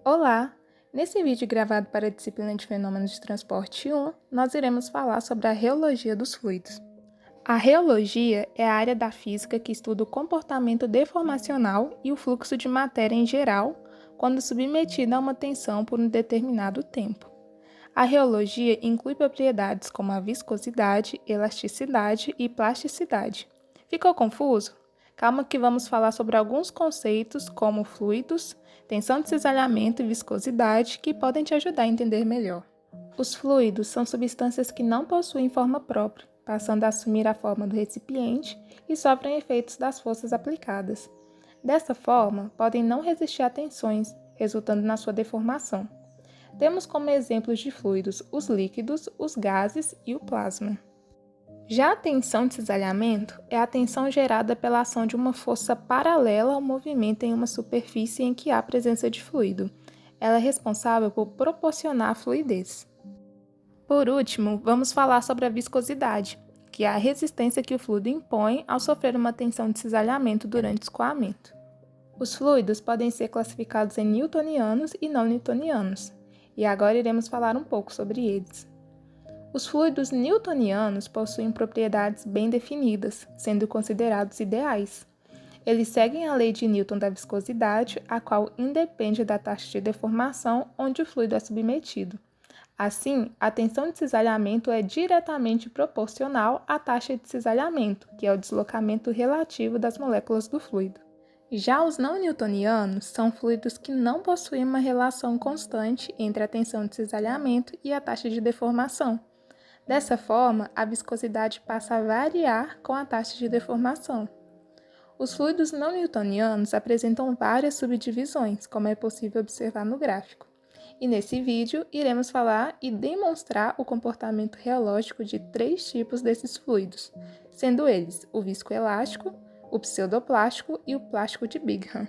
Olá! Nesse vídeo gravado para a disciplina de Fenômenos de Transporte 1, nós iremos falar sobre a reologia dos fluidos. A reologia é a área da física que estuda o comportamento deformacional e o fluxo de matéria em geral, quando submetida a uma tensão por um determinado tempo. A reologia inclui propriedades como a viscosidade, elasticidade e plasticidade. Ficou confuso? Calma que vamos falar sobre alguns conceitos como fluidos, tensão de cisalhamento e viscosidade que podem te ajudar a entender melhor. Os fluidos são substâncias que não possuem forma própria, passando a assumir a forma do recipiente e sofrem efeitos das forças aplicadas. Dessa forma, podem não resistir a tensões, resultando na sua deformação. Temos como exemplos de fluidos os líquidos, os gases e o plasma. Já a tensão de cisalhamento é a tensão gerada pela ação de uma força paralela ao movimento em uma superfície em que há presença de fluido. Ela é responsável por proporcionar a fluidez. Por último, vamos falar sobre a viscosidade, que é a resistência que o fluido impõe ao sofrer uma tensão de cisalhamento durante o escoamento. Os fluidos podem ser classificados em newtonianos e não newtonianos, e agora iremos falar um pouco sobre eles. Os fluidos newtonianos possuem propriedades bem definidas, sendo considerados ideais. Eles seguem a lei de Newton da viscosidade, a qual independe da taxa de deformação onde o fluido é submetido. Assim, a tensão de cisalhamento é diretamente proporcional à taxa de cisalhamento, que é o deslocamento relativo das moléculas do fluido. Já os não newtonianos são fluidos que não possuem uma relação constante entre a tensão de cisalhamento e a taxa de deformação. Dessa forma, a viscosidade passa a variar com a taxa de deformação. Os fluidos não newtonianos apresentam várias subdivisões, como é possível observar no gráfico. E nesse vídeo, iremos falar e demonstrar o comportamento reológico de 3 tipos desses fluidos, sendo eles o viscoelástico, o pseudoplástico e o plástico de Bingham.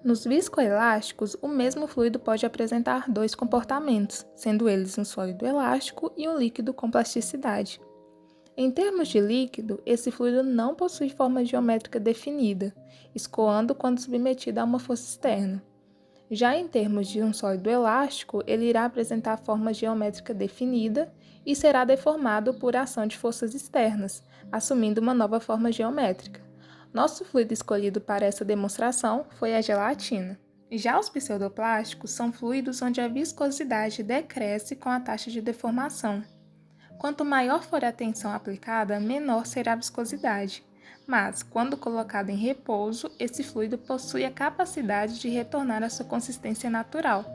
Nos viscoelásticos, o mesmo fluido pode apresentar 2 comportamentos, sendo eles um sólido elástico e um líquido com plasticidade. Em termos de líquido, esse fluido não possui forma geométrica definida, escoando quando submetido a uma força externa. Já em termos de um sólido elástico, ele irá apresentar forma geométrica definida e será deformado por ação de forças externas, assumindo uma nova forma geométrica. Nosso fluido escolhido para essa demonstração foi a gelatina. Já os pseudoplásticos são fluidos onde a viscosidade decresce com a taxa de deformação. Quanto maior for a tensão aplicada, menor será a viscosidade. Mas, quando colocado em repouso, esse fluido possui a capacidade de retornar à sua consistência natural.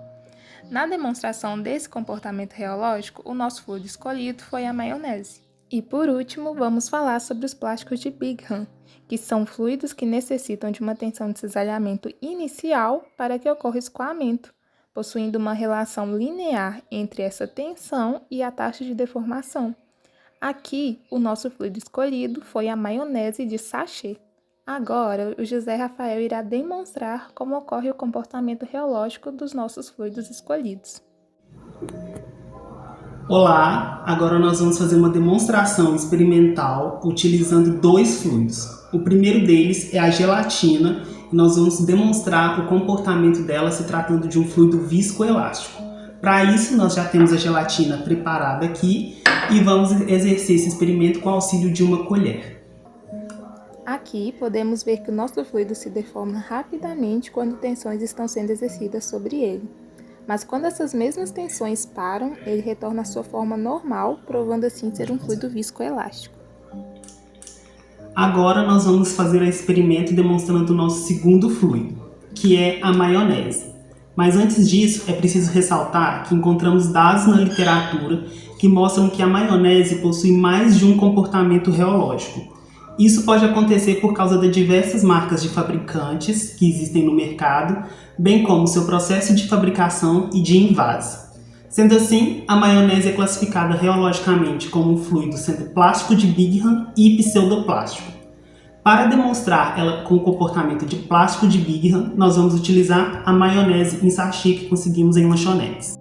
Na demonstração desse comportamento reológico, o nosso fluido escolhido foi a maionese. E por último, vamos falar sobre os plásticos de Bingham, que são fluidos que necessitam de uma tensão de cisalhamento inicial para que ocorra escoamento, possuindo uma relação linear entre essa tensão e a taxa de deformação. Aqui, o nosso fluido escolhido foi a maionese de sachê. Agora, o José Rafael irá demonstrar como ocorre o comportamento reológico dos nossos fluidos escolhidos. Olá, agora nós vamos fazer uma demonstração experimental utilizando 2 fluidos. O primeiro deles é a gelatina e nós vamos demonstrar o comportamento dela se tratando de um fluido viscoelástico. Para isso, nós já temos a gelatina preparada aqui e vamos exercer esse experimento com o auxílio de uma colher. Aqui podemos ver que o nosso fluido se deforma rapidamente quando tensões estão sendo exercidas sobre ele. Mas quando essas mesmas tensões param, ele retorna à sua forma normal, provando assim ser um fluido viscoelástico. Agora nós vamos fazer o experimento demonstrando o nosso segundo fluido, que é a maionese. Mas antes disso, é preciso ressaltar que encontramos dados na literatura que mostram que a maionese possui mais de um comportamento reológico. Isso pode acontecer por causa de diversas marcas de fabricantes que existem no mercado, bem como seu processo de fabricação e de envase. Sendo assim, a maionese é classificada reologicamente como um fluido sendo plástico de Bingham e pseudoplástico. Para demonstrar ela com o comportamento de plástico de Bingham, nós vamos utilizar a maionese em sachê que conseguimos em lanchonetes.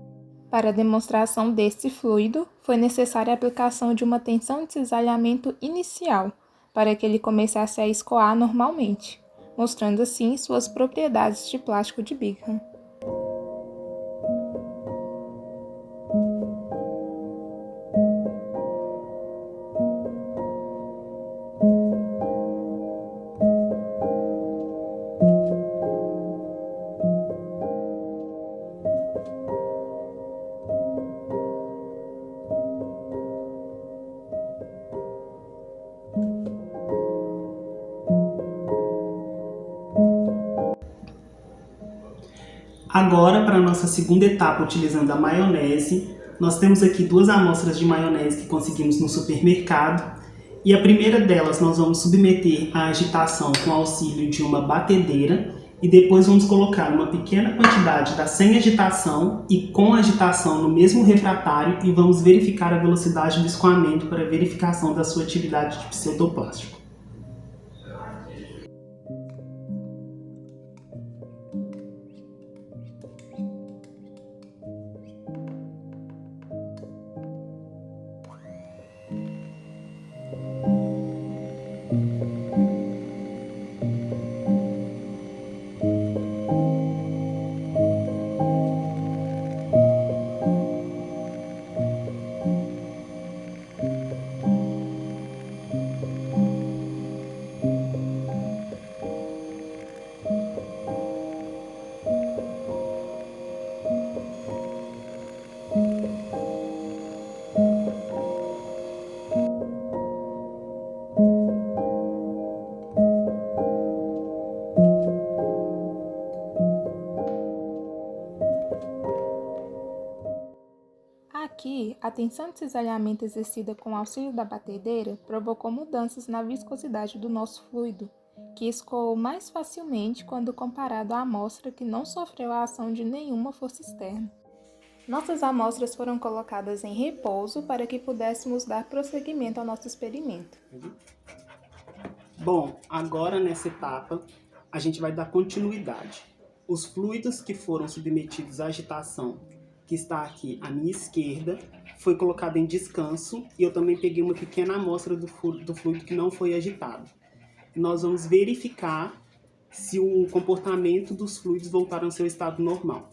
Para a demonstração desse fluido, foi necessária a aplicação de uma tensão de cisalhamento inicial, para que ele começasse a escoar normalmente, mostrando assim suas propriedades de plástico de Bingham. Agora, para a nossa segunda etapa, utilizando a maionese, nós temos aqui 2 amostras de maionese que conseguimos no supermercado. E a primeira delas nós vamos submeter à agitação com auxílio de uma batedeira e depois vamos colocar uma pequena quantidade da sem agitação e com agitação no mesmo refratário e vamos verificar a velocidade do escoamento para verificação da sua atividade de pseudoplástico. Aqui, a tensão de cisalhamento exercida com o auxílio da batedeira provocou mudanças na viscosidade do nosso fluido, que escoou mais facilmente quando comparado à amostra que não sofreu a ação de nenhuma força externa. Nossas amostras foram colocadas em repouso para que pudéssemos dar prosseguimento ao nosso experimento. Bom, agora nessa etapa a gente vai dar continuidade. Os fluidos que foram submetidos à agitação, que está aqui à minha esquerda, foi colocado em descanso e eu também peguei uma pequena amostra do fluido que não foi agitado. Nós vamos verificar se o comportamento dos fluidos voltaram ao seu estado normal.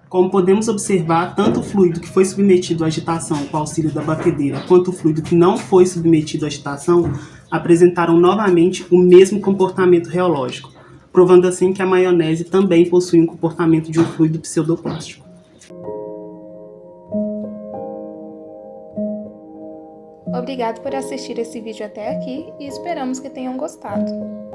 Como podemos observar, tanto o fluido que foi submetido à agitação com o auxílio da batedeira, quanto o fluido que não foi submetido à agitação, apresentaram novamente o mesmo comportamento reológico, provando assim que a maionese também possui um comportamento de um fluido pseudoplástico. Obrigado por assistir esse vídeo até aqui e esperamos que tenham gostado.